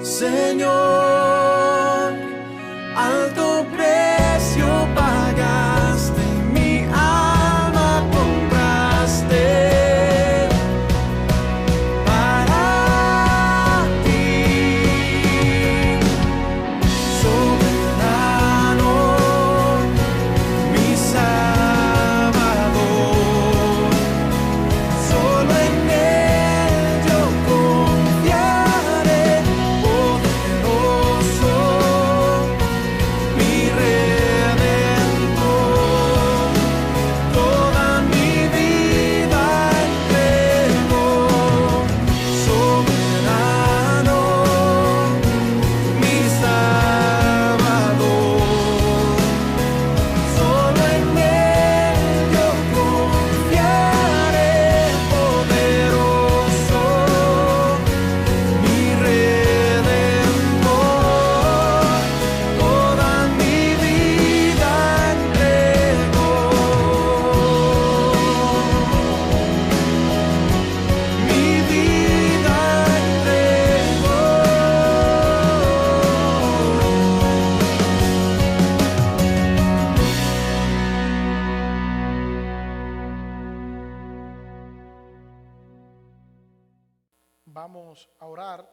Señor, alto precio pagaste, mi alma compraste para ti, soberano, mi Salvador. Solo en Él yo confiaré, poderoso, mi Redentor. Toda mi vida entrego, soberano, mi Salvador. Solo en Él yo confiaré, poderoso, mi Redentor. Toda mi vida entrego, mi vida entrego. Vamos a orar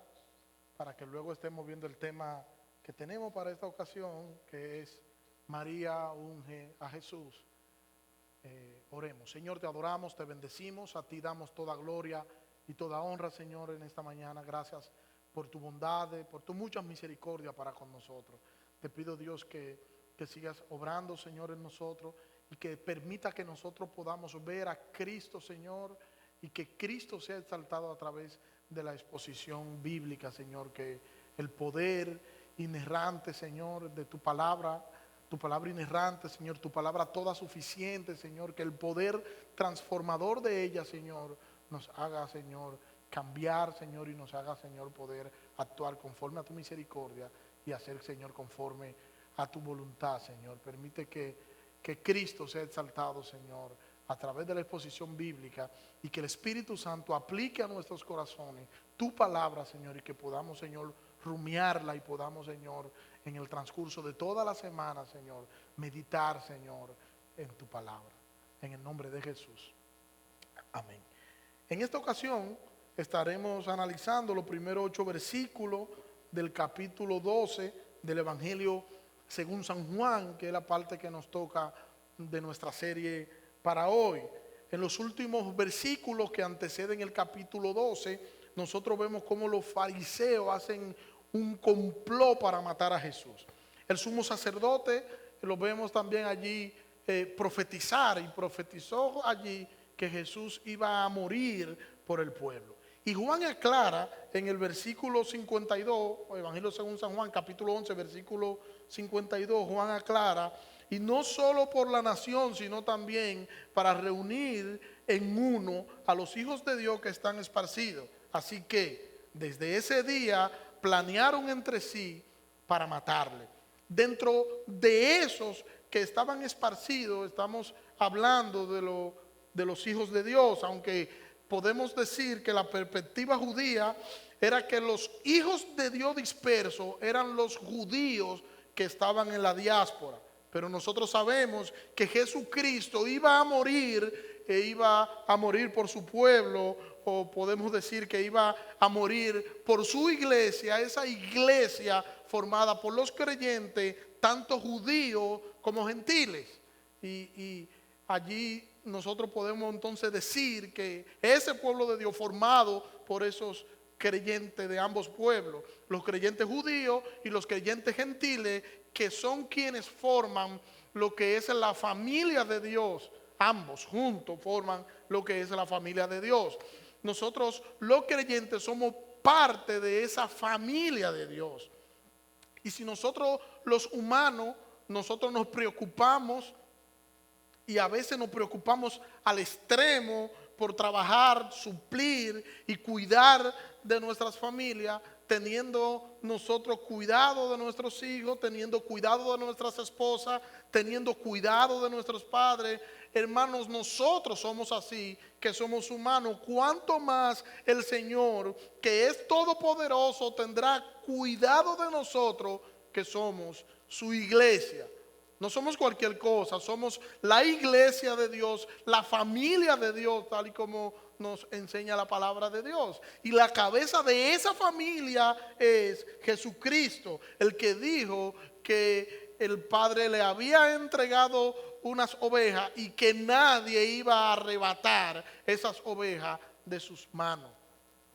para que luego estemos viendo el tema que tenemos para esta ocasión, que es María unge a Jesús. Oremos. Señor, te adoramos, te bendecimos, a ti damos toda gloria y toda honra, Señor, en esta mañana. Gracias por tu bondad, por tu mucha misericordia para con nosotros. Te pido, Dios, que sigas obrando, Señor, en nosotros y que permita que nosotros podamos ver a Cristo, Señor, y que Cristo sea exaltado a través de la exposición bíblica, Señor, que el poder inerrante, Señor, de tu palabra inerrante, Señor, tu palabra toda suficiente, Señor, que el poder transformador de ella, Señor, nos haga, Señor, cambiar, Señor, y nos haga, Señor, poder actuar conforme a tu misericordia y hacer, Señor, conforme a tu voluntad, Señor. Permite que Cristo sea exaltado, Señor, a través de la exposición bíblica, y que el Espíritu Santo aplique a nuestros corazones tu palabra, Señor, y que podamos, Señor, rumiarla y podamos, Señor, en el transcurso de toda la semana, Señor, meditar, Señor, en tu palabra. En el nombre de Jesús. Amén. En esta ocasión estaremos analizando los primeros 8 versículos del capítulo 12 del Evangelio según San Juan, que es la parte que nos toca de nuestra serie para hoy. En los últimos versículos que anteceden el capítulo 12, nosotros vemos cómo los fariseos hacen un complot para matar a Jesús. El sumo sacerdote, lo vemos también allí profetizar, y profetizó allí que Jesús iba a morir por el pueblo. Y Juan aclara en el versículo 52, Evangelio según San Juan, capítulo 11, versículo 52, Juan aclara, y no solo por la nación, sino también para reunir en uno a los hijos de Dios que están esparcidos. Así que desde ese día planearon entre sí para matarle. Dentro de esos que estaban esparcidos, estamos hablando de los hijos de Dios, aunque podemos decir que la perspectiva judía era que los hijos de Dios dispersos eran los judíos que estaban en la diáspora. Pero nosotros sabemos que Jesucristo iba a morir, e iba a morir por su pueblo, o podemos decir que iba a morir por su iglesia, esa iglesia formada por los creyentes, tanto judíos como gentiles. Y allí nosotros podemos entonces decir que ese pueblo de Dios formado por esos creyentes de ambos pueblos, los creyentes judíos y los creyentes gentiles, que son quienes forman lo que es la familia de Dios. Ambos juntos forman lo que es la familia de Dios. Nosotros los creyentes somos parte de esa familia de Dios. Y si nosotros los humanos, nosotros nos preocupamos, y a veces nos preocupamos al extremo por trabajar, suplir y cuidar de nuestras familias, teniendo nosotros cuidado de nuestros hijos, teniendo cuidado de nuestras esposas, teniendo cuidado de nuestros padres. Hermanos, nosotros somos así, que somos humanos. ¿Cuánto más el Señor, que es todopoderoso, tendrá cuidado de nosotros, que somos su iglesia? No somos cualquier cosa, somos la iglesia de Dios, la familia de Dios, tal y como nos enseña la palabra de Dios. Y la cabeza de esa familia es Jesucristo, el que dijo que el Padre le había entregado unas ovejas y que nadie iba a arrebatar esas ovejas de sus manos.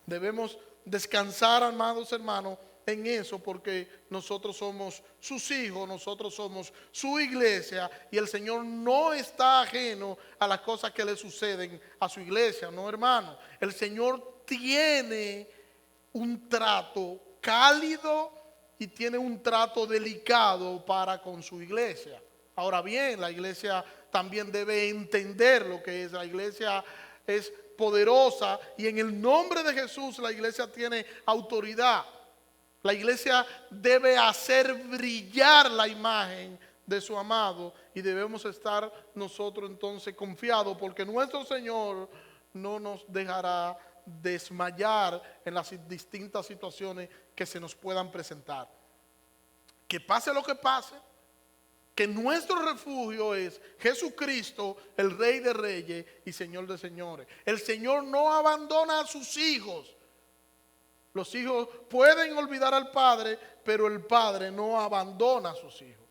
Debemos descansar, amados hermanos, en eso, porque nosotros somos sus hijos, nosotros somos su iglesia, y el Señor no está ajeno a las cosas que le suceden a su iglesia, no, hermano. El Señor tiene un trato cálido y tiene un trato delicado para con su iglesia. Ahora bien, la iglesia también debe entender lo que es. La iglesia es poderosa y en el nombre de Jesús la iglesia tiene autoridad. La iglesia debe hacer brillar la imagen de su amado, y debemos estar nosotros entonces confiados, porque nuestro Señor no nos dejará desmayar en las distintas situaciones que se nos puedan presentar. Que pase lo que pase, que nuestro refugio es Jesucristo, el Rey de Reyes y Señor de Señores. El Señor no abandona a sus hijos. Los hijos pueden olvidar al Padre, pero el Padre no abandona a sus hijos.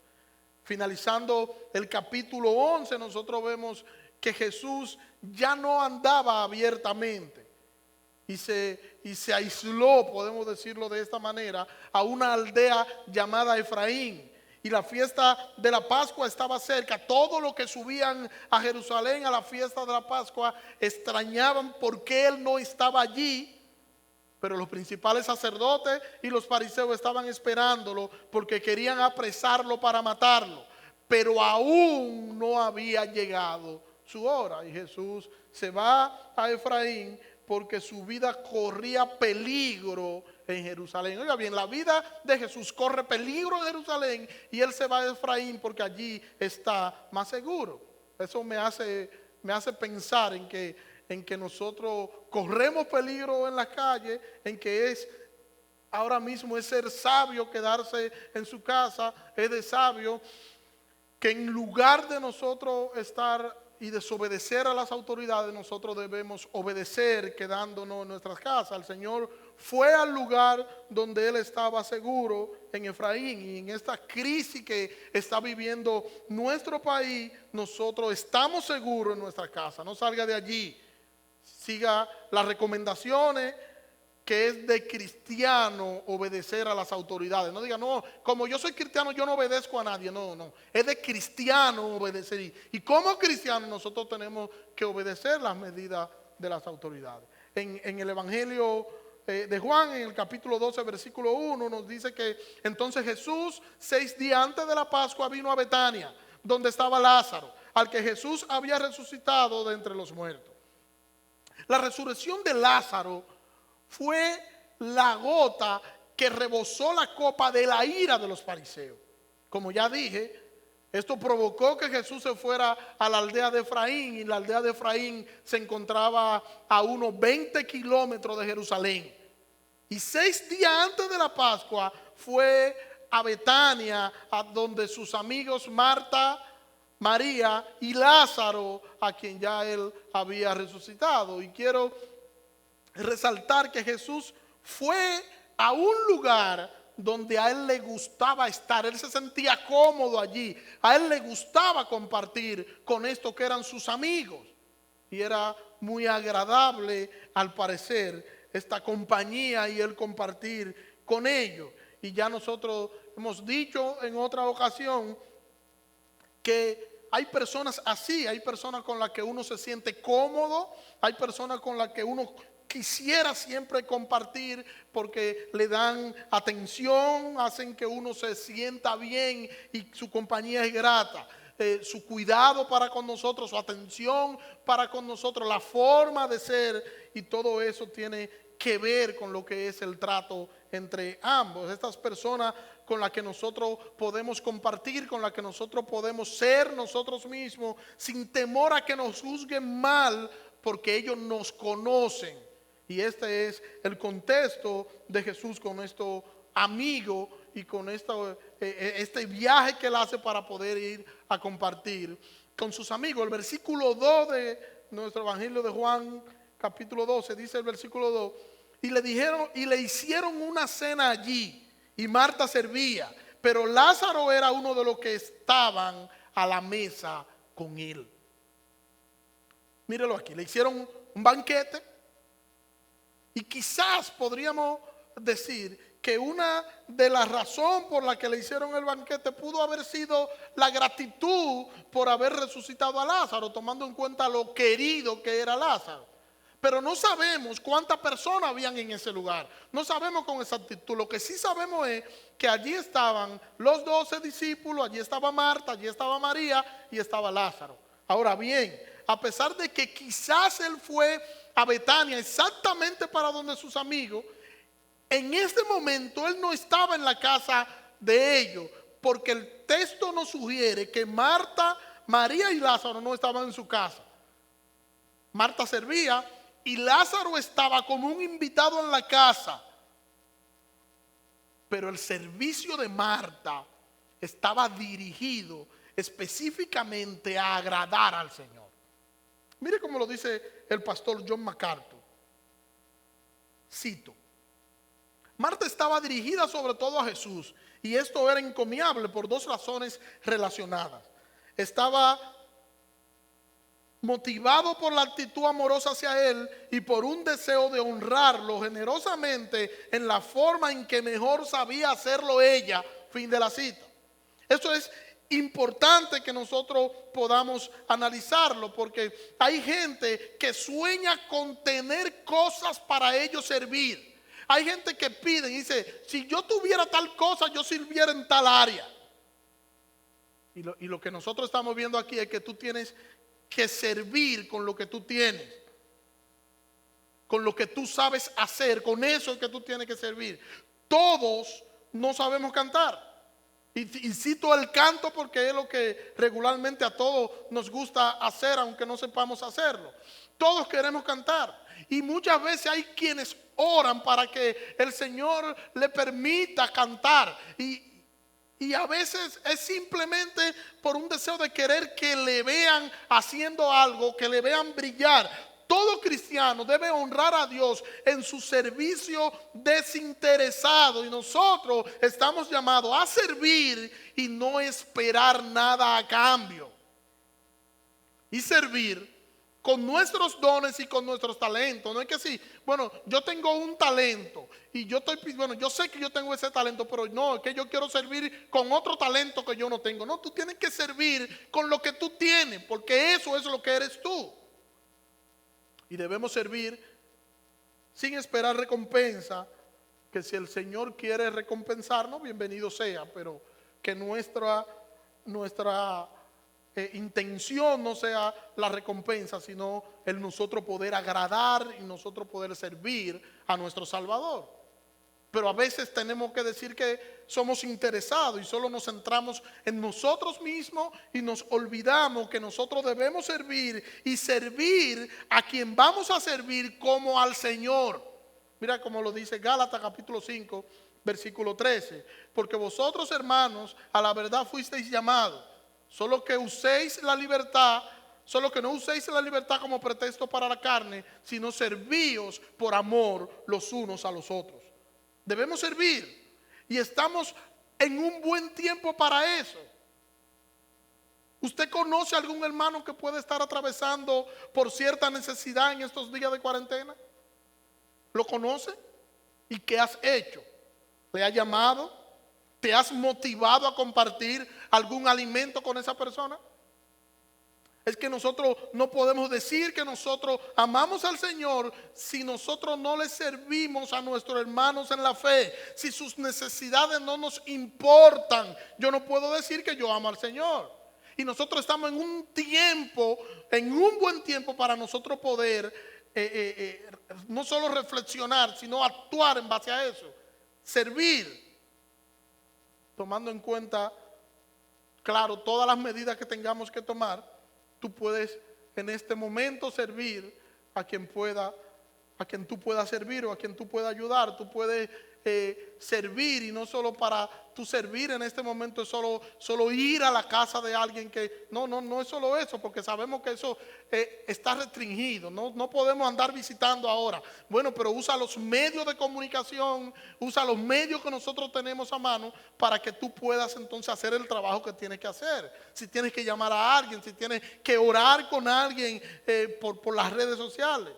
Finalizando el capítulo 11, nosotros vemos que Jesús ya no andaba abiertamente y se aisló, podemos decirlo de esta manera, a una aldea llamada Efraín. Y la fiesta de la Pascua estaba cerca. Todos los que subían a Jerusalén a la fiesta de la Pascua extrañaban por qué Él no estaba allí. Pero los principales sacerdotes y los fariseos estaban esperándolo porque querían apresarlo para matarlo. Pero aún no había llegado su hora. Y Jesús se va a Efraín porque su vida corría peligro en Jerusalén. Oiga bien, la vida de Jesús corre peligro en Jerusalén y Él se va a Efraín porque allí está más seguro. Eso me hace pensar en que nosotros corremos peligro en la calle, en que es ahora mismo es ser sabio quedarse en su casa, es de sabio que en lugar de nosotros estar y desobedecer a las autoridades, nosotros debemos obedecer quedándonos en nuestras casas. El Señor fue al lugar donde Él estaba seguro, en Efraín, y en esta crisis que está viviendo nuestro país, nosotros estamos seguros en nuestra casa. No salga de allí. Siga las recomendaciones, que es de cristiano obedecer a las autoridades. No diga, no, como yo soy cristiano yo no obedezco a nadie. No, es de cristiano obedecer. Y como cristianos nosotros tenemos que obedecer las medidas de las autoridades. En el Evangelio de Juan, en el capítulo 12, versículo 1, nos dice que entonces Jesús, 6 días antes de la Pascua, vino a Betania, donde estaba Lázaro, al que Jesús había resucitado de entre los muertos. La resurrección de Lázaro fue la gota que rebosó la copa de la ira de los fariseos. Como ya dije, esto provocó que Jesús se fuera a la aldea de Efraín, y la aldea de Efraín se encontraba a unos 20 kilómetros de Jerusalén. Y 6 días antes de la Pascua fue a Betania, a donde sus amigos Marta, María y Lázaro, a quien ya Él había resucitado. Y quiero resaltar que Jesús fue a un lugar donde a Él le gustaba estar. Él se sentía cómodo allí. A Él le gustaba compartir con estos que eran sus amigos. Y era muy agradable, al parecer, esta compañía y Él compartir con ellos. Y ya nosotros hemos dicho en otra ocasión que hay personas así, hay personas con las que uno se siente cómodo, hay personas con las que uno quisiera siempre compartir porque le dan atención, hacen que uno se sienta bien y su compañía es grata. su cuidado para con nosotros, su atención para con nosotros, la forma de ser, y todo eso tiene que ver con lo que es el trato entre ambos. Estas personas con las que nosotros podemos compartir, con las que nosotros podemos ser nosotros mismos, sin temor a que nos juzguen mal, porque ellos nos conocen. Y este es el contexto de Jesús con estos amigos y con este viaje que él hace para poder ir a compartir con sus amigos. El versículo 2 de nuestro Evangelio de Juan, capítulo 12, dice el versículo 2: y le dijeron, y le hicieron una cena allí, y Marta servía, pero Lázaro era uno de los que estaban a la mesa con él. Mírelo aquí, le hicieron un banquete, y quizás podríamos decir que una de las razones por la que le hicieron el banquete pudo haber sido la gratitud por haber resucitado a Lázaro, tomando en cuenta lo querido que era Lázaro. Pero no sabemos cuántas personas habían en ese lugar. No sabemos con exactitud. Lo que sí sabemos es que allí estaban los 12 discípulos, allí estaba Marta, allí estaba María y estaba Lázaro. Ahora bien, a pesar de que quizás él fue a Betania exactamente para donde sus amigos, en este momento él no estaba en la casa de ellos, porque el texto nos sugiere que Marta, María y Lázaro no estaban en su casa. Marta servía y Lázaro estaba como un invitado en la casa. Pero el servicio de Marta estaba dirigido específicamente a agradar al Señor. Mire cómo lo dice el pastor John MacArthur. Cito: Marta estaba dirigida sobre todo a Jesús, y esto era encomiable por dos razones relacionadas. Estaba motivado por la actitud amorosa hacia él y por un deseo de honrarlo generosamente en la forma en que mejor sabía hacerlo ella. Fin de la cita. Esto es importante que nosotros podamos analizarlo, porque hay gente que sueña con tener cosas para ellos servir. Hay gente que pide y dice: si yo tuviera tal cosa, yo sirviera en tal área. Y lo que nosotros estamos viendo aquí es que tú tienes que servir con lo que tú tienes, con lo que tú sabes hacer, con eso es que tú tienes que servir. Todos no sabemos cantar. Y cito el canto porque es lo que regularmente a todos nos gusta hacer, aunque no sepamos hacerlo. Todos queremos cantar. Y muchas veces hay quienes oran para que el Señor le permita cantar. Y a veces es simplemente por un deseo de querer que le vean haciendo algo, que le vean brillar. Todo cristiano debe honrar a Dios en su servicio desinteresado, y nosotros estamos llamados a servir y no esperar nada a cambio. Y servir con nuestros dones y con nuestros talentos. No es que sí, bueno, yo tengo un talento y yo sé que yo tengo ese talento, pero no, es que yo quiero servir con otro talento que yo no tengo. No, tú tienes que servir con lo que tú tienes, porque eso es lo que eres tú. Y debemos servir sin esperar recompensa, que si el Señor quiere recompensarnos, bienvenido sea, pero que nuestra intención no sea la recompensa, sino el nosotros poder agradar y nosotros poder servir a nuestro Salvador. Pero a veces tenemos que decir que somos interesados y solo nos centramos en nosotros mismos y nos olvidamos que nosotros debemos servir y servir a quien vamos a servir como al Señor. Mira cómo lo dice Gálatas capítulo 5, versículo 13. Porque vosotros, hermanos, a la verdad fuisteis llamados, solo que no uséis la libertad como pretexto para la carne, sino servíos por amor los unos a los otros. Debemos servir y estamos en un buen tiempo para eso. ¿Usted conoce a algún hermano que puede estar atravesando por cierta necesidad en estos días de cuarentena? ¿Lo conoce? ¿Y qué has hecho? ¿Le ha llamado? ¿Te has motivado a compartir algún alimento con esa persona? Es que nosotros no podemos decir que nosotros amamos al Señor si nosotros no le servimos a nuestros hermanos en la fe, si sus necesidades no nos importan. Yo no puedo decir que yo amo al Señor. Y nosotros estamos en un tiempo, en un buen tiempo para nosotros poder no solo reflexionar, sino actuar en base a eso. Servir, tomando en cuenta, claro, todas las medidas que tengamos que tomar. Tú puedes en este momento servir a quien tú puedas servir o a quien tú puedas ayudar. Tú puedes servir, y no solo para tú servir en este momento es solo ir a la casa de alguien que no es solo eso, porque sabemos que eso está restringido. No podemos andar visitando ahora. Bueno, pero usa los medios de comunicación, usa los medios que nosotros tenemos a mano para que tú puedas entonces hacer el trabajo que tienes que hacer. Si tienes que llamar a alguien, si tienes que orar con alguien por las redes sociales.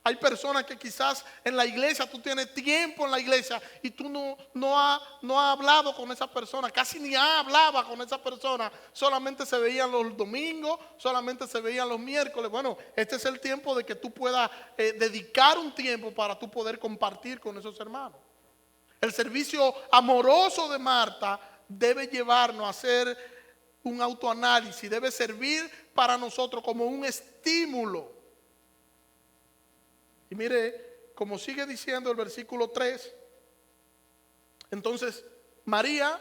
Hay personas que quizás en la iglesia, tú tienes tiempo en la iglesia y tú no has hablado con esa persona, casi ni hablaba con esa persona, solamente se veían los domingos, solamente se veían los miércoles. Bueno, este es el tiempo de que tú puedas dedicar un tiempo para tú poder compartir con esos hermanos. El servicio amoroso de Marta debe llevarnos a hacer un autoanálisis, debe servir para nosotros como un estímulo. Y mire, como sigue diciendo el versículo 3, entonces María,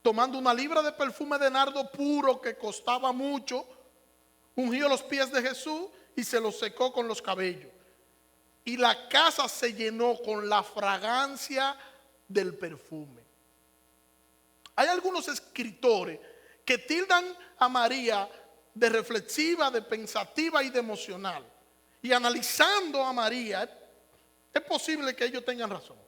tomando una libra de perfume de nardo puro que costaba mucho, ungió los pies de Jesús y se los secó con los cabellos. Y la casa se llenó con la fragancia del perfume. Hay algunos escritores que tildan a María de reflexiva, de pensativa y de emocional. Y analizando a María, es posible que ellos tengan razón.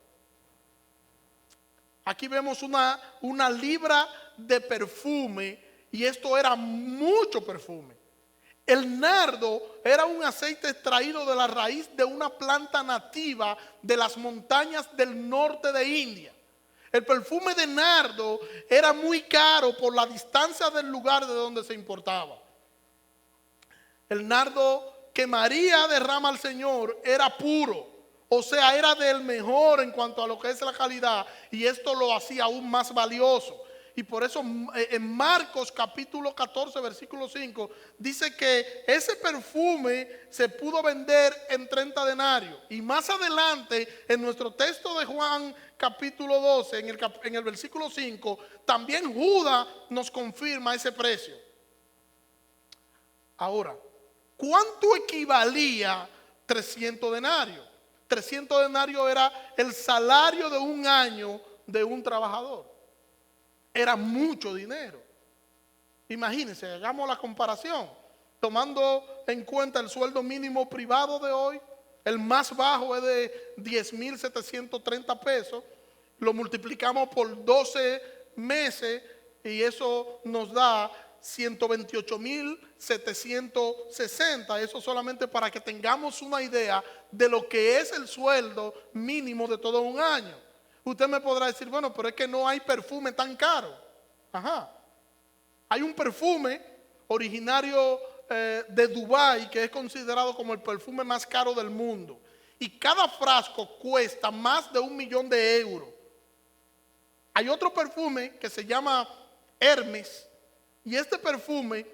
Aquí vemos una libra de perfume, y esto era mucho perfume. El nardo era un aceite extraído de la raíz de una planta nativa de las montañas del norte de India. El perfume de nardo era muy caro por la distancia del lugar de donde se importaba. El nardo que María derrama al Señor era puro, o sea, era del mejor en cuanto a lo que es la calidad, y esto lo hacía aún más valioso. Y por eso en Marcos capítulo 14 versículo 5 dice que ese perfume se pudo vender en 30 denarios. Y más adelante en nuestro texto de Juan capítulo 12 en el versículo 5 también Judas nos confirma ese precio. Ahora, ¿cuánto equivalía 300 denarios? 300 denarios era el salario de un año de un trabajador. Era mucho dinero. Imagínense, hagamos la comparación. Tomando en cuenta el sueldo mínimo privado de hoy, el más bajo es de 10,730 pesos. Lo multiplicamos por 12 meses y eso nos da 128,760. Eso solamente para que tengamos una idea de lo que es el sueldo mínimo de todo un año. Usted me podrá decir, bueno, pero es que no hay perfume tan caro. Ajá. Hay un perfume originario de Dubái que es considerado como el perfume más caro del mundo. Y cada frasco cuesta más de 1,000,000 de euros. Hay otro perfume que se llama Hermes. Y este perfume,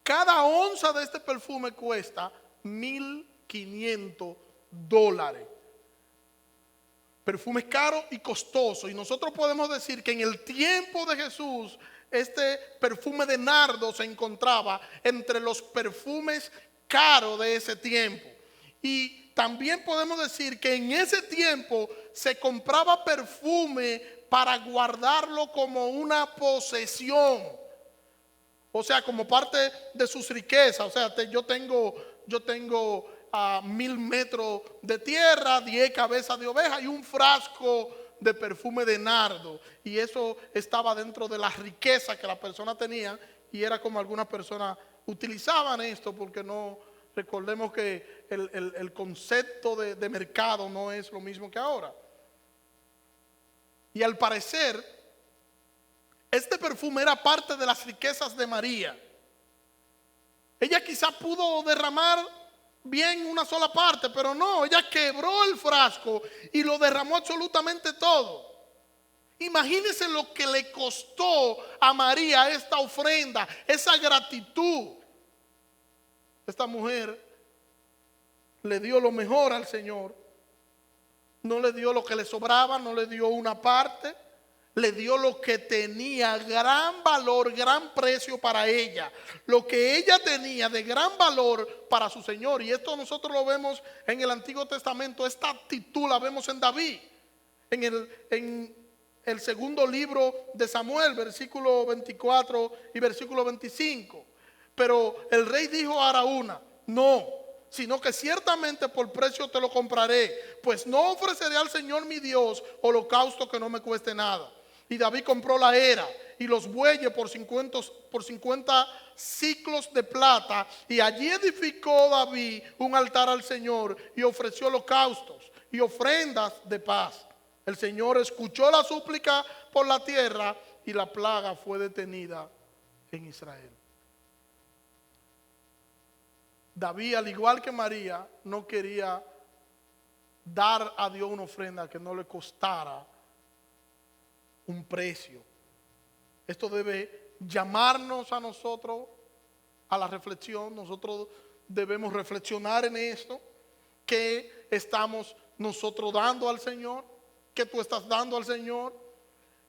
cada onza de este perfume cuesta $1,500. Perfume caro y costoso. Y nosotros podemos decir que en el tiempo de Jesús, este perfume de nardo se encontraba entre los perfumes caros de ese tiempo. Y también podemos decir que en ese tiempo se compraba perfume para guardarlo como una posesión. O sea, como parte de sus riquezas. O sea, yo tengo a 1,000 metros de tierra, 10 cabezas de oveja y un frasco de perfume de nardo. Y eso estaba dentro de la riqueza que la persona tenía, y era como algunas personas utilizaban esto, porque no recordemos que el concepto de mercado no es lo mismo que ahora. Y al parecer, este perfume era parte de las riquezas de María. Ella quizá pudo derramar bien una sola parte, pero no, ella quebró el frasco y lo derramó absolutamente todo. Imagínense lo que le costó a María esta ofrenda, esa gratitud. Esta mujer le dio lo mejor al Señor. No le dio lo que le sobraba, no le dio una parte. Le dio lo que tenía gran valor, gran precio para ella. Lo que ella tenía de gran valor para su Señor. Y esto nosotros lo vemos en el Antiguo Testamento. Esta actitud la vemos en David. En el segundo libro de Samuel, versículo 24 y versículo 25. Pero el rey dijo a Araúna: no, sino que ciertamente por precio te lo compraré, pues no ofreceré al Señor mi Dios holocausto que no me cueste nada. Y David compró la era y los bueyes por 50 ciclos de plata, y allí edificó David un altar al Señor y ofreció holocaustos y ofrendas de paz. El Señor escuchó la súplica por la tierra y la plaga fue detenida en Israel. David, al igual que María, no quería dar a Dios una ofrenda que no le costara un precio. Esto debe llamarnos a nosotros a la reflexión. Nosotros debemos reflexionar en esto. ¿Qué estamos nosotros dando al Señor? ¿Qué tú estás dando al Señor?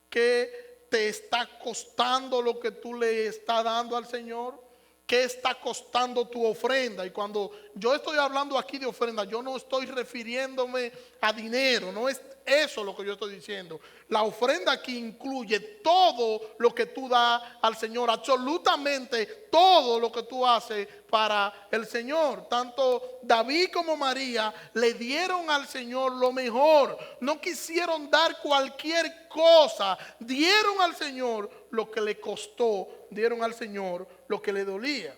¿Qué te está costando lo que tú le estás dando al Señor? ¿Qué está costando tu ofrenda? Y cuando yo estoy hablando aquí de ofrenda, yo no estoy refiriéndome a dinero, no es eso lo que yo estoy diciendo. La ofrenda aquí incluye todo lo que tú das al Señor, absolutamente todo lo que tú haces para el Señor. Tanto David como María le dieron al Señor lo mejor, no quisieron dar cualquier cosa, dieron al Señor lo que le costó, dieron al Señor lo que le dolía.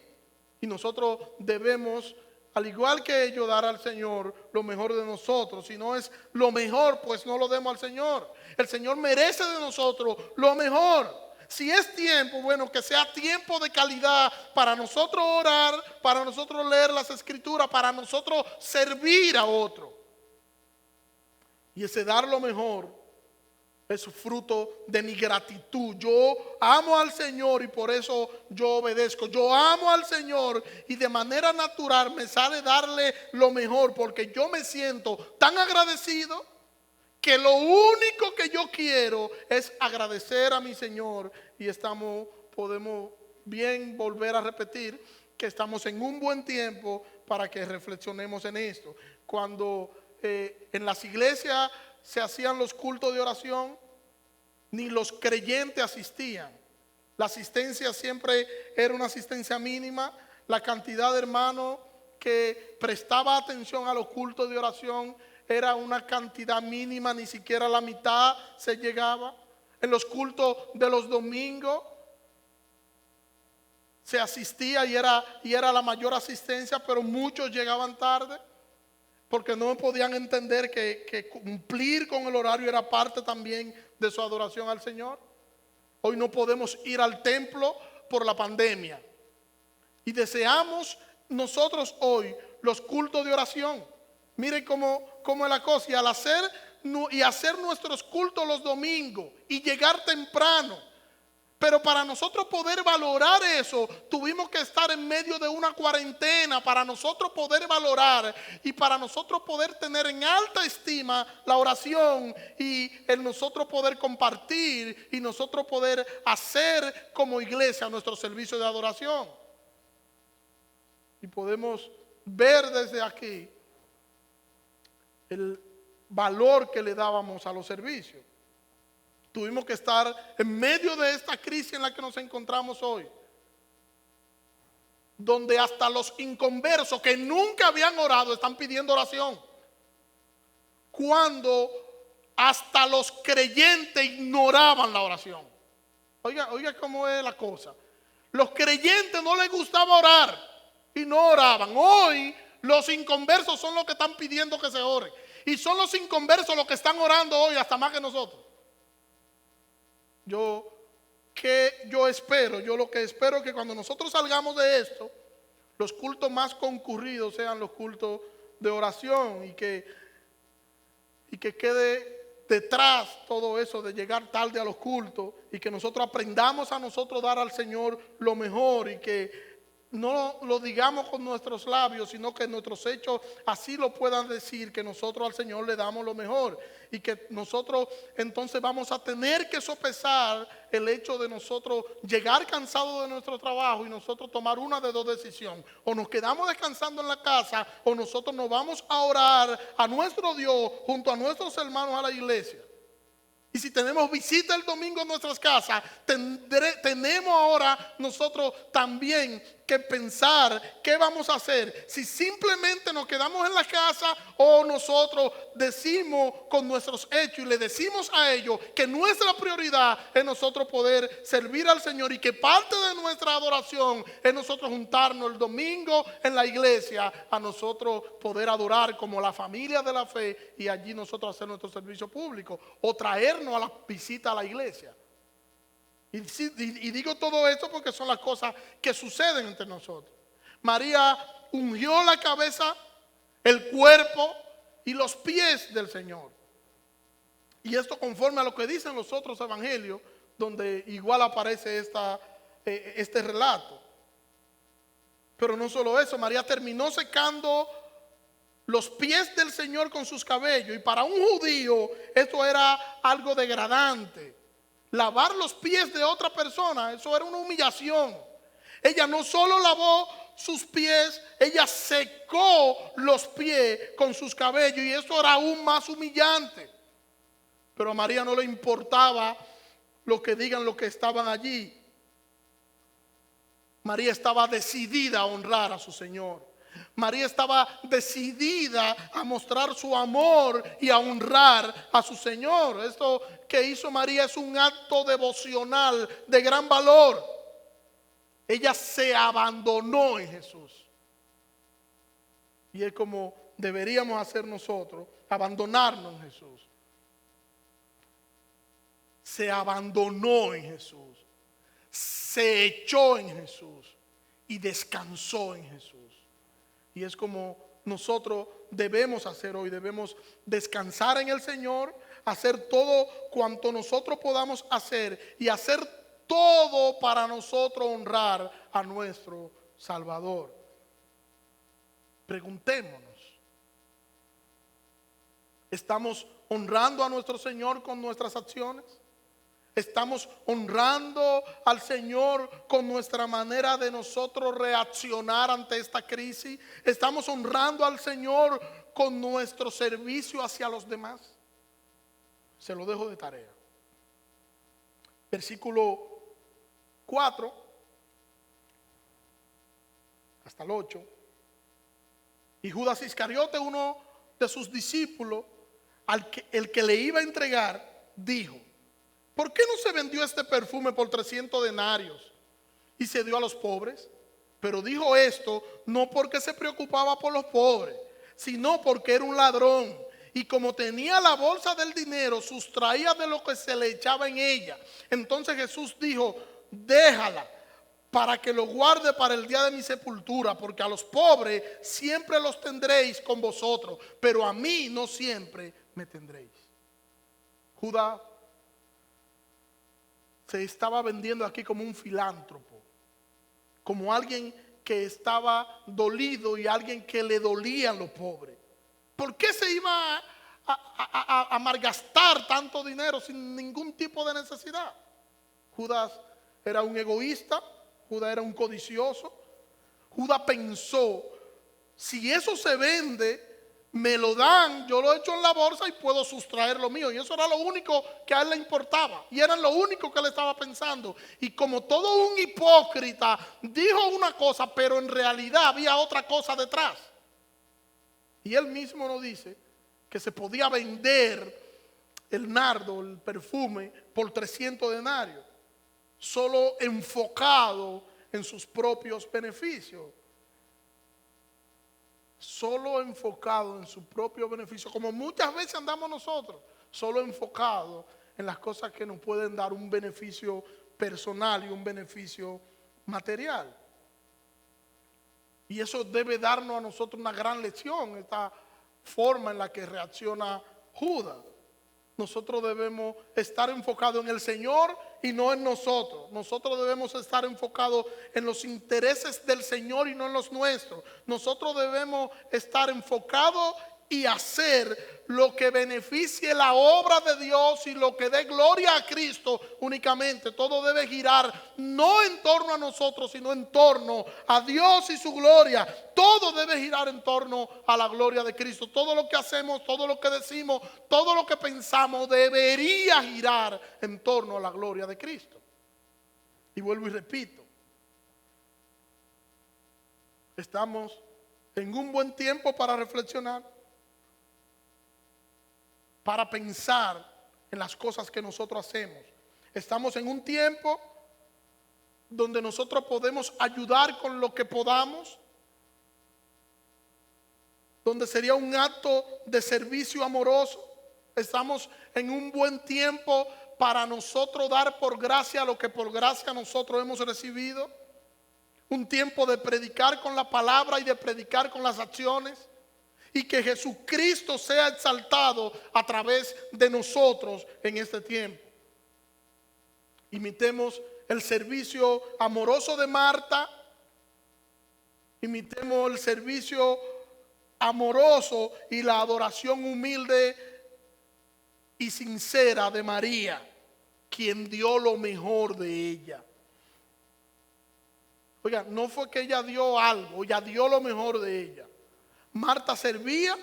Y nosotros debemos, al igual que ellos, dar al Señor lo mejor de nosotros. Si no es lo mejor, pues no lo demos al Señor. El Señor merece de nosotros lo mejor. Si es tiempo, bueno, que sea tiempo de calidad para nosotros orar, para nosotros leer las Escrituras, para nosotros servir a otro. Y ese dar lo mejor es fruto de mi gratitud. Yo amo al Señor y por eso yo obedezco. Yo amo al Señor y de manera natural me sale darle lo mejor, porque yo me siento tan agradecido que lo único que yo quiero es agradecer a mi Señor. Y podemos bien volver a repetir que estamos en un buen tiempo para que reflexionemos en esto. Cuando en las iglesias se hacían los cultos de oración, ni los creyentes asistían. La asistencia siempre era una asistencia mínima. La cantidad de hermanos que prestaba atención a los cultos de oración era una cantidad mínima, ni siquiera la mitad se llegaba. En los cultos de los domingos se asistía y era la mayor asistencia, pero muchos llegaban tarde porque no podían entender que cumplir con el horario era parte también de su adoración al Señor. Hoy no podemos ir al templo por la pandemia. Y deseamos nosotros hoy los cultos de oración. Miren cómo es la cosa. Y al hacer nuestros cultos los domingos y llegar temprano. Pero para nosotros poder valorar eso, tuvimos que estar en medio de una cuarentena para nosotros poder valorar y para nosotros poder tener en alta estima la oración y el nosotros poder compartir y nosotros poder hacer como iglesia nuestro servicio de adoración. Y podemos ver desde aquí el valor que le dábamos a los servicios. Tuvimos que estar en medio de esta crisis en la que nos encontramos hoy, donde hasta los inconversos que nunca habían orado están pidiendo oración, cuando hasta los creyentes ignoraban la oración. Oiga cómo es la cosa. Los creyentes no les gustaba orar y no oraban. Hoy los inconversos son los que están pidiendo que se ore, y son los inconversos los que están orando hoy hasta más que nosotros. Yo lo que espero es que cuando nosotros salgamos de esto, los cultos más concurridos sean los cultos de oración, y que quede detrás todo eso de llegar tarde a los cultos y que nosotros aprendamos a nosotros dar al Señor lo mejor y que no lo digamos con nuestros labios, sino que nuestros hechos así lo puedan decir, que nosotros al Señor le damos lo mejor y que nosotros entonces vamos a tener que sopesar el hecho de nosotros llegar cansados de nuestro trabajo y nosotros tomar una de dos decisiones: o nos quedamos descansando en la casa o nosotros nos vamos a orar a nuestro Dios junto a nuestros hermanos a la iglesia. Y si tenemos visita el domingo en nuestras casas, tenemos ahora nosotros también que pensar qué vamos a hacer. Si simplemente nos quedamos en la casa o nosotros decimos con nuestros hechos y le decimos a ellos que nuestra prioridad es nosotros poder servir al Señor y que parte de nuestra adoración es nosotros juntarnos el domingo en la iglesia a nosotros poder adorar como la familia de la fe y allí nosotros hacer nuestro servicio público o traernos a la visita a la iglesia. Y digo todo esto porque son las cosas que suceden entre nosotros. María ungió la cabeza, el cuerpo y los pies del Señor. Y esto conforme a lo que dicen los otros evangelios, donde igual aparece este relato. Pero no solo eso, María terminó secando los pies del Señor con sus cabellos. Y para un judío esto era algo degradante. Lavar los pies de otra persona, eso era una humillación. Ella no solo lavó sus pies, ella secó los pies con sus cabellos y eso era aún más humillante. Pero a María no le importaba lo que digan los que estaban allí. María estaba decidida a honrar a su Señor. María estaba decidida a mostrar su amor y a honrar a su Señor. Esto que hizo María es un acto devocional de gran valor. Ella se abandonó en Jesús. Y es como deberíamos hacer nosotros, abandonarnos en Jesús. Se abandonó en Jesús. Se echó en Jesús y descansó en Jesús. Y es como nosotros debemos hacer hoy. Debemos descansar en el Señor, hacer todo cuanto nosotros podamos hacer y hacer todo para nosotros honrar a nuestro Salvador. Preguntémonos, ¿estamos honrando a nuestro Señor con nuestras acciones? ¿Estamos honrando al Señor con nuestra manera de nosotros reaccionar ante esta crisis? ¿Estamos honrando al Señor con nuestro servicio hacia los demás? Se lo dejo de tarea. Versículo 4 hasta el 8. Y Judas Iscariote, uno de sus discípulos, el que le iba a entregar, dijo: ¿por qué no se vendió este perfume por 300 denarios y se dio a los pobres? Pero dijo esto no porque se preocupaba por los pobres, sino porque era un ladrón. Y como tenía la bolsa del dinero, sustraía de lo que se le echaba en ella. Entonces Jesús dijo: déjala, para que lo guarde para el día de mi sepultura, porque a los pobres siempre los tendréis con vosotros, pero a mí no siempre me tendréis. Judas se estaba vendiendo aquí como un filántropo, como alguien que estaba dolido y alguien que le dolían los pobres. ¿Por qué se iba a malgastar tanto dinero sin ningún tipo de necesidad? Judas era un egoísta, Judas era un codicioso. Judas pensó: si eso se vende, me lo dan, yo lo echo en la bolsa y puedo sustraer lo mío. Y eso era lo único que a él le importaba. Y era lo único que él estaba pensando. Y como todo un hipócrita, dijo una cosa, pero en realidad había otra cosa detrás. Y él mismo nos dice que se podía vender el nardo, el perfume, por 300 denarios. Solo enfocado en sus propios beneficios. Solo enfocado en su propio beneficio, como muchas veces andamos nosotros, solo enfocado en las cosas que nos pueden dar un beneficio personal y un beneficio material. Y eso debe darnos a nosotros una gran lección, esta forma en la que reacciona Judas. nosotros debemos estar enfocados en el Señor y no en nosotros. Nosotros debemos estar enfocados en los intereses del Señor y no en los nuestros. Nosotros debemos estar enfocados y hacer lo que beneficie la obra de Dios y lo que dé gloria a Cristo únicamente. Todo debe girar no en torno a nosotros, sino en torno a Dios y su gloria. Todo debe girar en torno a la gloria de Cristo. Todo lo que hacemos, todo lo que decimos, todo lo que pensamos debería girar en torno a la gloria de Cristo. Y vuelvo y repito, estamos en un buen tiempo para reflexionar, para pensar en las cosas que nosotros hacemos. Estamos en un tiempo donde nosotros podemos ayudar con lo que podamos, donde sería un acto de servicio amoroso. Estamos en un buen tiempo para nosotros dar por gracia lo que por gracia nosotros hemos recibido. Un tiempo de predicar con la palabra y de predicar con las acciones. Y que Jesucristo sea exaltado a través de nosotros en este tiempo. Imitemos el servicio amoroso de Marta. Imitemos el servicio amoroso y la adoración humilde y sincera de María, quien dio lo mejor de ella. Oiga, no fue que ella dio algo, ella dio lo mejor de ella. Marta servía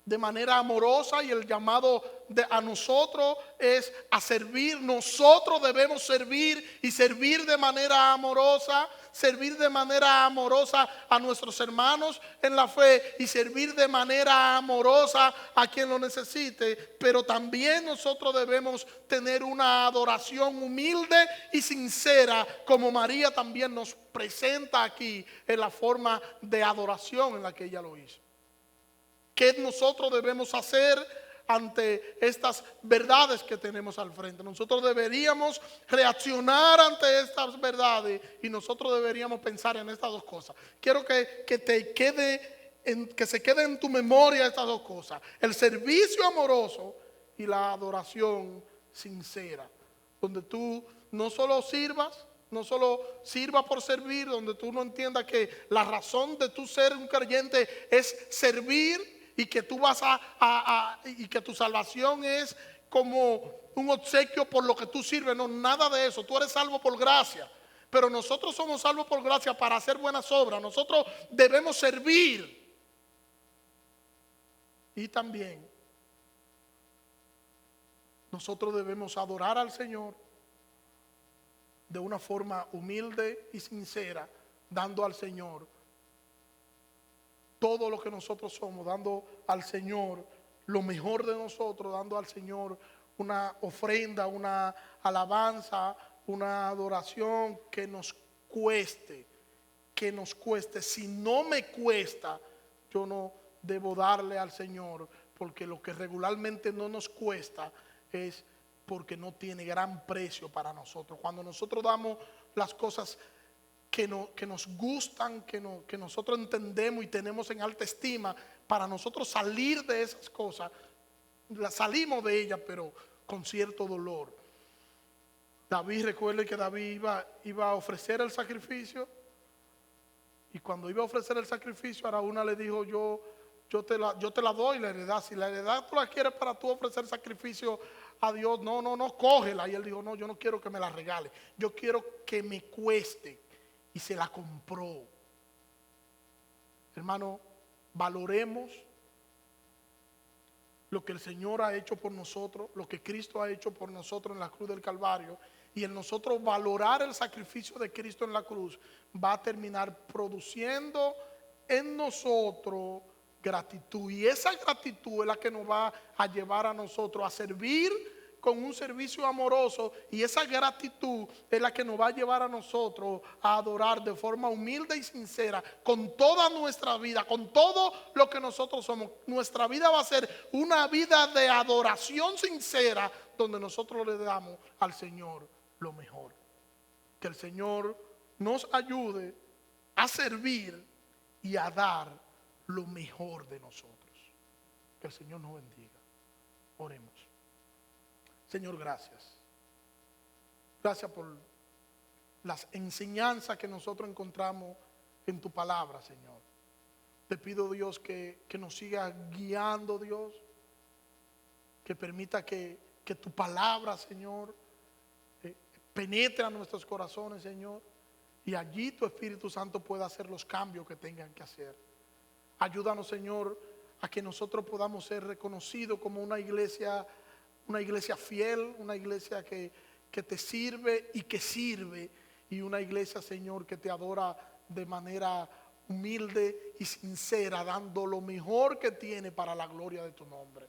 de manera amorosa y el llamado a nosotros es a servir. Nosotros debemos servir y servir de manera amorosa, servir de manera amorosa a nuestros hermanos en la fe y servir de manera amorosa a quien lo necesite. Pero también nosotros debemos tener una adoración humilde y sincera, como María también nos presenta aquí en la forma de adoración en la que ella lo hizo. ¿Qué nosotros debemos hacer ante estas verdades que tenemos al frente? Nosotros deberíamos reaccionar ante estas verdades y nosotros deberíamos pensar en estas dos cosas. Quiero que se quede en tu memoria estas dos cosas: el servicio amoroso y la adoración sincera, donde tú no solo sirvas por servir, donde tú no entiendas que la razón de tú ser un creyente es servir y que tú vas y que tu salvación es como un obsequio por lo que tú sirves. No, nada de eso. Tú eres salvo por gracia, pero nosotros somos salvos por gracia para hacer buenas obras. Nosotros debemos servir y también nosotros debemos adorar al Señor de una forma humilde y sincera, dando al Señor todo lo que nosotros somos, dando al Señor lo mejor de nosotros, dando al Señor una ofrenda, una alabanza, una adoración que nos cueste, Si no me cuesta, yo no debo darle al Señor, porque lo que regularmente no nos cuesta es porque no tiene gran precio para nosotros. Cuando nosotros damos las cosas que nos gustan, que nosotros entendemos y tenemos en alta estima, para nosotros salir de esas cosas, salimos de ellas, pero con cierto dolor. David, recuerde que David iba a ofrecer el sacrificio, y cuando iba a ofrecer el sacrificio, Araúna le dijo: yo te la doy la heredad. Si la heredad tú la quieres para tú ofrecer sacrificio a Dios, no, cógela. Y él dijo: no, yo no quiero que me la regale, yo quiero que me cueste. Y se la compró. Hermano, valoremos lo que el Señor ha hecho por nosotros, lo que Cristo ha hecho por nosotros en la cruz del Calvario. Y en nosotros valorar el sacrificio de Cristo en la cruz va a terminar produciendo en nosotros gratitud. Y esa gratitud es la que nos va a llevar a nosotros a servir con un servicio amoroso, y esa gratitud es la que nos va a llevar a nosotros a adorar de forma humilde y sincera con toda nuestra vida, con todo lo que nosotros somos. Nuestra vida va a ser una vida de adoración sincera, donde nosotros le damos al Señor lo mejor. Que el Señor nos ayude a servir y a dar lo mejor de nosotros. Que el Señor nos bendiga. Oremos. Señor, gracias. Gracias por las enseñanzas que nosotros encontramos en tu palabra, Señor. Te pido, Dios, que nos siga guiando, Dios. Que permita que tu palabra, Señor, penetre a nuestros corazones, Señor. Y allí tu Espíritu Santo pueda hacer los cambios que tengan que hacer. Ayúdanos, Señor, a que nosotros podamos ser reconocidos como una iglesia fiel, una iglesia que te sirve y que sirve, y una iglesia, Señor, que te adora de manera humilde y sincera, dando lo mejor que tiene para la gloria de tu nombre.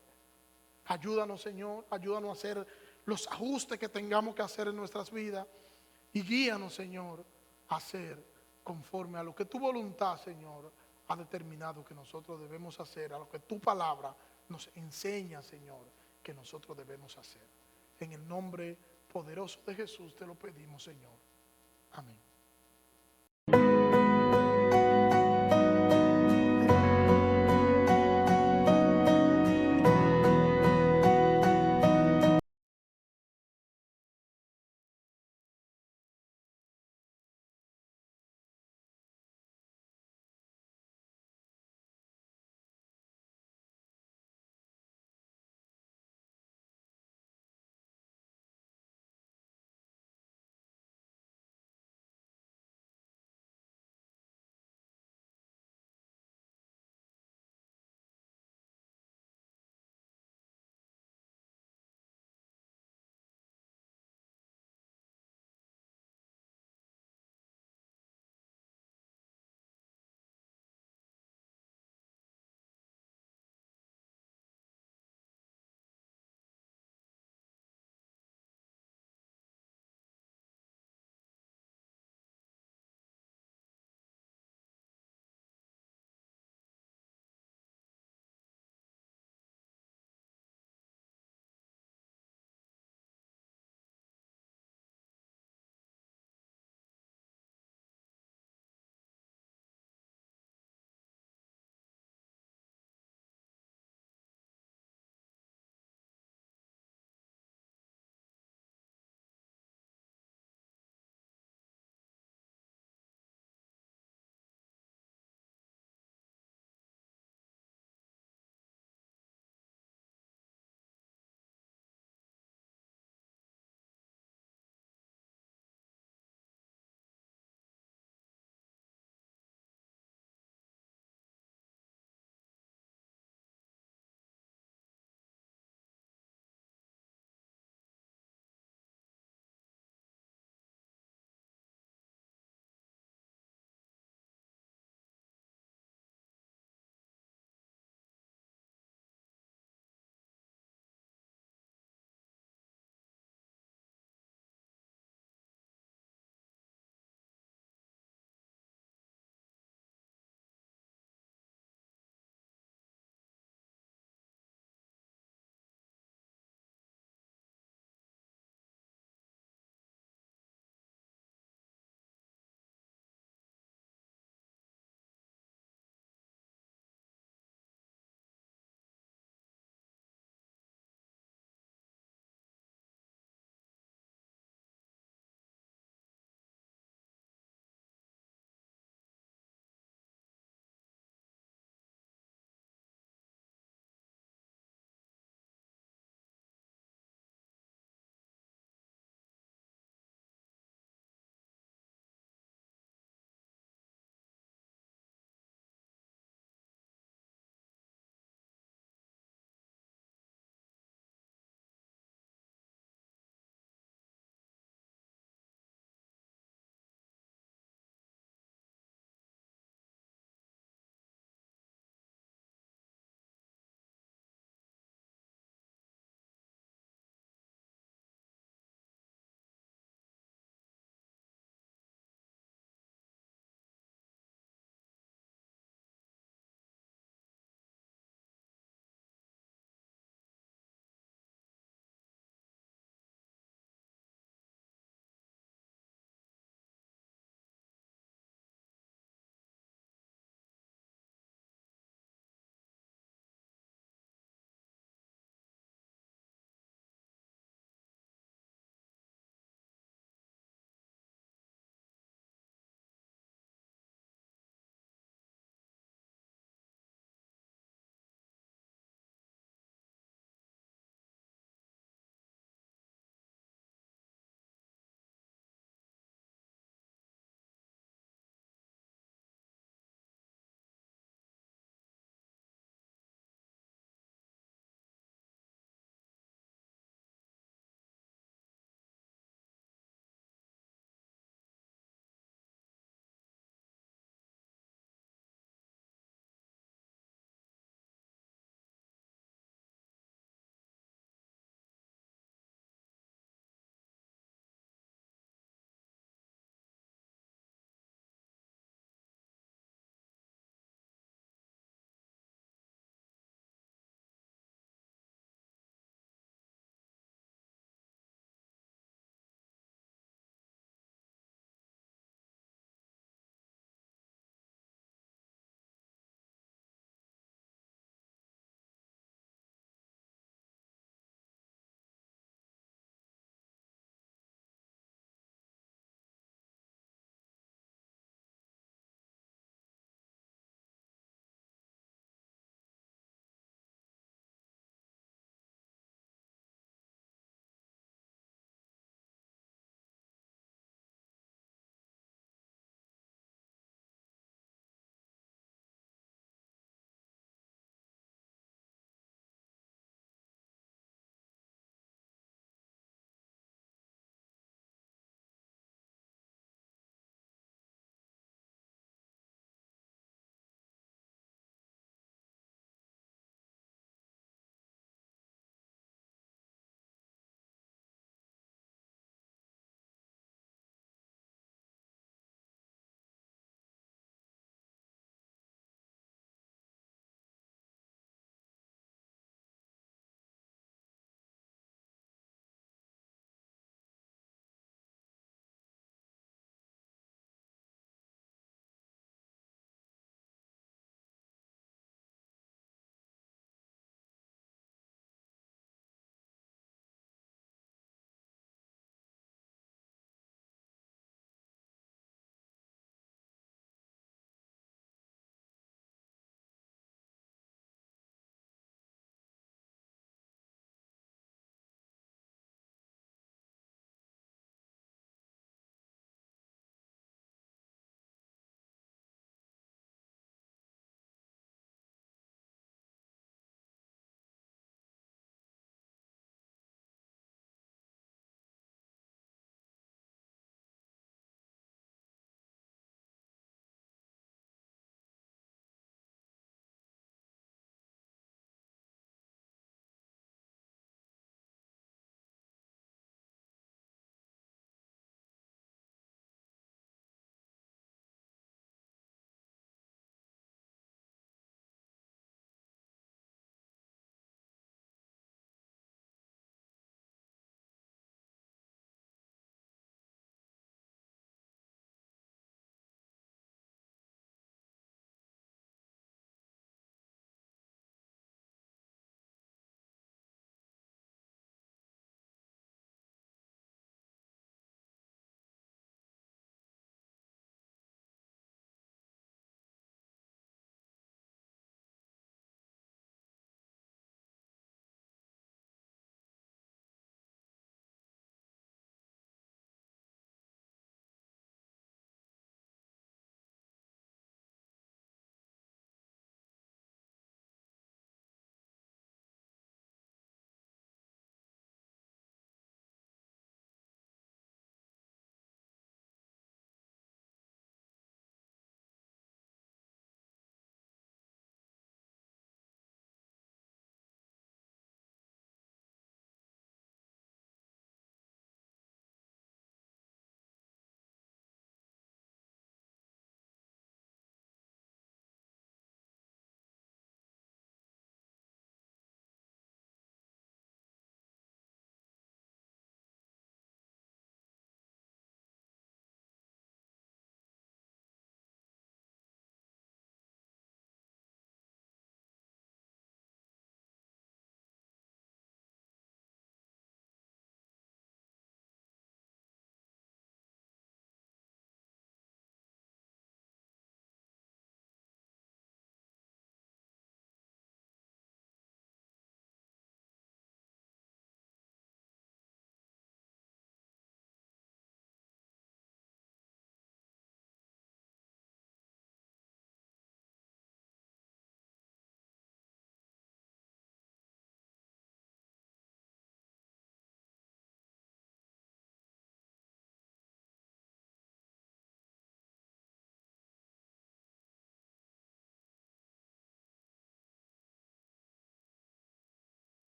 Ayúdanos, Señor, ayúdanos a hacer los ajustes que tengamos que hacer en nuestras vidas, y guíanos, Señor, a hacer conforme a lo que tu voluntad, Señor, ha determinado que nosotros debemos hacer, a lo que tu palabra nos enseña, Señor, que nosotros debemos hacer. En el nombre poderoso de Jesús te lo pedimos, Señor. Amén.